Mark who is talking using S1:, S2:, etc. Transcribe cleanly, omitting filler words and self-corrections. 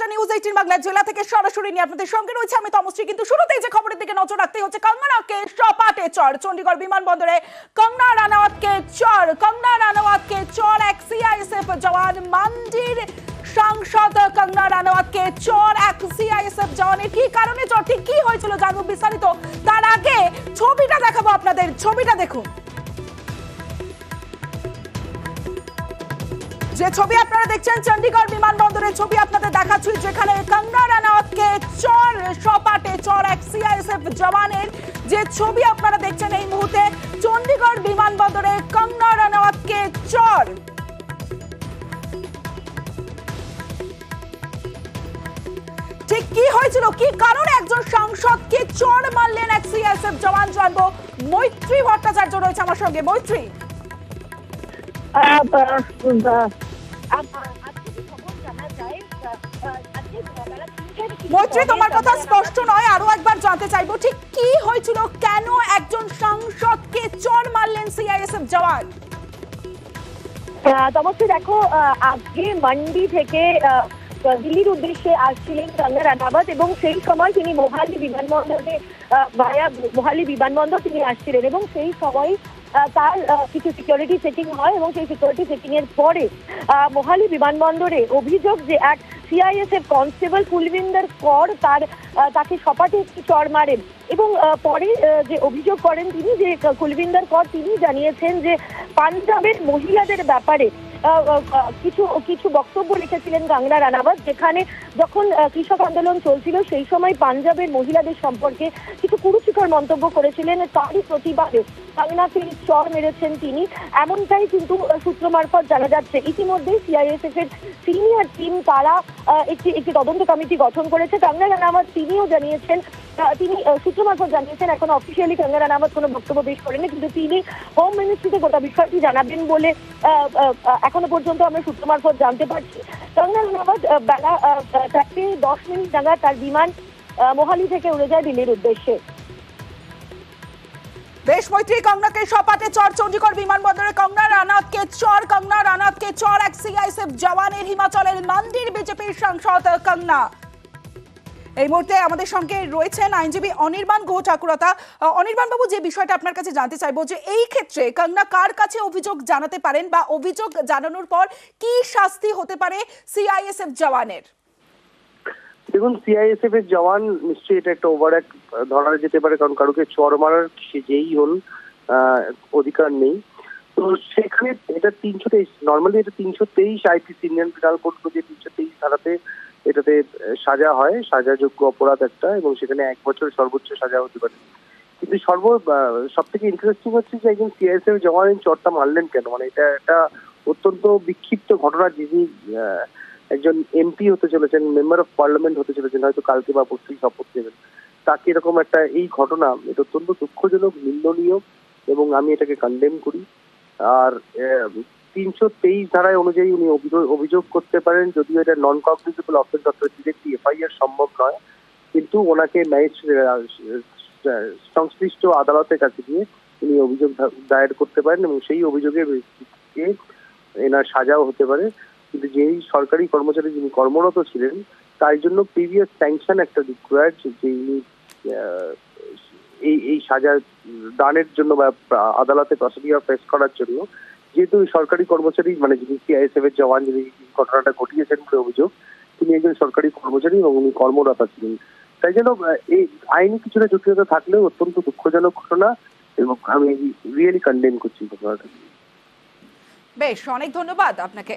S1: খবরটা নিউজ 18 বাংলা জেলা থেকে সরাসরি নিয়ে আপনাদের সঙ্গে রয়েছে আমি তমশ্রী। কিন্তু শুরুতেই যে খবরের দিকে নজর রাখতে হচ্ছে কঙ্গনাকে সপাটে চড় চণ্ডীগড় বিমানবন্দরে। কঙ্গনা রানাওয়াতকে চড় এক সিআইএসএফ জওয়ান। মান্ডির সাংসদ কঙ্গনা রানাওয়াতকে চড় এক সিআইএসএফ জওয়ানের। কি কারণে চড়, ঠিক কি হয়েছিল জানবো বিস্তারিত। তার আগে ছবিটা দেখাবো আপনাদের, ছবিটা দেখুন। যে ছবি আপনারা দেখছেন চণ্ডীগড় বিমানবন্দরের ছবি আপনাদের দেখাচ্ছি, যেখানে কঙ্গনা রানাওয়াতকে চড় সপাটে চড় এক সিআইএসএফ জওয়ানের। যে ছবি আপনারা দেখছেন এই মুহূর্তে চণ্ডীগড় বিমানবন্দরে কঙ্গনা রানাওয়াতকে চড়। ঠিক কি হয়েছিল, কি কারণে একজন সাংসদকে চড় মারলেন এক সিআইএসএফ জওয়ান, জানবো। মৈত্রী ভট্টাচার্য রয়েছে আমার সঙ্গে। মৈত্রী, মৈত্রী তোমার কথা স্পষ্ট নয়, আরো একবার জানতে চাইবো ঠিক কি হয়েছিল, কেন একজন সাংসদকে চড় মারলেন সিআইএসএফ জওয়ান।
S2: তমস্তি, দেখো, আজকে মান্ডি থেকে দিল্লির উদ্দেশ্যে আসছিলেন কঙ্গনা রানাওয়াত এবং সেই সময় তিনি মোহালি বিমানবন্দর তিনি আসছিলেন এবং সেই সময় তার কিছু সিকিউরিটি চেকিং হয় এবং সেই সিকিউরিটি চেকিং এর পরে মোহালি বিমানবন্দরে অভিযোগ যে এক সিআইএসএফ কনস্টেবল কুলবিন্দর কর তাকে সপাটে একটি চড় মারেন এবং পরে যে অভিযোগ করেন তিনি, যে কুলবিন্দর কর তিনি জানিয়েছেন যে পাঞ্জাবের মহিলাদের ব্যাপারে কিছু বক্তব্য রেখেছিলেন কঙ্গনা রানাওয়াত, যেখানে যখন কৃষক আন্দোলন চলছিল সেই সময় পাঞ্জাবের মহিলাদের সম্পর্কে কিছু কুরুচিকর মন্তব্য করেছিলেন। তারই প্রতিবাদে কঙ্গনাকে চড় মেরেছেন তিনি, এমনটাই কিন্তু সূত্র মারফত জানা যাচ্ছে। ইতিমধ্যেই সিআইএসএফ এর সিনিয়র টিম তারা একটি তদন্ত কমিটি গঠন করেছে। কঙ্গনা রানাওয়াত তিনিও জানিয়েছেন, তিনি সূত্র মারফত জানিয়েছেন, এখন অফিসিয়ালি কঙ্গনা রানাওয়াত কোনো বক্তব্য পেশ করেনি, কিন্তু তিনি হোম মিনিস্ট্রিতে গোটা বিষয়টি জানাবেন বলে এখনো পর্যন্ত আমরা সূত্র মারফত জানতে পারছি। কঙ্গনা রানাওয়াত বেলা 4:10 নাগাদ তার বিমান মোহালি থেকে উড়ে যায় দিল্লির উদ্দেশ্যে।
S1: বেশ মৈত্রী, কঙ্গনাকে সপাটে চড় চণ্ডীগড় বিমানবন্দরে। কঙ্গনা রানাওয়াতকে চড় এক সিআইএসএফ জওয়ানের। হিমাচলের মান্ডির বিজেপির সাংসদ কঙ্গনা। এই মুহূর্তে আমাদের সঙ্গে রয়েছেন আইনজীবী অনির্বাণ গুহ ঠাকুরতা। অনির্বাণ বাবু, যে বিষয়টা আপনার কাছে জানতে চাইবো, যে এই ক্ষেত্রে কঙ্গনা কার কাছে অভিযোগ জানাতে পারেন বা অভিযোগ জানানোর পর কি শাস্তি হতে পারে সিআইএসএফ জওয়ানের?
S3: দেখুন, সিআইএসএফ এর জওয়ান নিশ্চয়ই এটা একটা ওভার অ্যাক্ট ধরা যেতে পারে, কারণ কারোকে চড় মারার সে যেই হন অধিকার নেই। তো সেখানে এটা 323, নর্মালি এটা 323 আইপিসি ইন্ডিয়ান পেনাল কোড, যে 323 ধারাতে এটাতে সাজা হয়, সাজাযোগ্য অপরাধ একটা, এবং সেখানে 1 বছর সর্বোচ্চ সাজা হতে পারে। কিন্তু সব থেকে ইন্টারেস্টিং হচ্ছে যে একজন সিআইএসএফ জওয়ান চড়টা মারলেন কেন। মানে এটা একটা অত্যন্ত বিক্ষিপ্ত ঘটনা। যিনি একজন এমপি হতে চলেছেন, মেম্বার অফ পার্লামেন্ট হতে চলেছেন, হয়তো কালকে বা পরশুই শপথ নেবেন, তাকে এরকম একটা এই ঘটনা, এটা অত্যন্ত দুঃখজনক, নিন্দনীয়, এবং আমি এটাকে কন্ডেম করি। আর 323 ধারায় অনুযায়ী উনি অভিযোগ করতে পারেন, যদিও এটা নন কগনিজেবল অফেন্স, অর্থাৎ ডিরেক্টলি এফআইআর সম্ভব নয়, কিন্তু ওনাকে সংশ্লিষ্ট আদালতের কাছে গিয়ে উনি অভিযোগ দায়ের করতে পারেন এবং সেই অভিযোগের ভিত্তিতে এনার সাজাও হতে পারে। কিন্তু যেই সরকারি কর্মচারী যিনি কর্মরত ছিলেন, তার জন্য প্রিভিয়াস স্যাংশন একটা রিকোয়ার্ড, যে এই সাজা দানের জন্য বা আদালতে প্রসিডিউর ফেস করার জন্য, যেহেতু সরকারি কর্মচারী, মানে যিনি সিআইএসএফ এর জওয়ান, যিনি ঘটনাটা ঘটিয়েছেন বলে অভিযোগ, তিনি একজন সরকারি কর্মচারী এবং উনি কর্মরত ছিলেন। তাই জন্য এই আইনি কিছুটা জটিলতা থাকলেও অত্যন্ত দুঃখজনক ঘটনা, এবং আমি রিয়েলি কন্ডেম করছি ঘটনাটা।
S1: বেশ, অনেক ধন্যবাদ আপনাকে।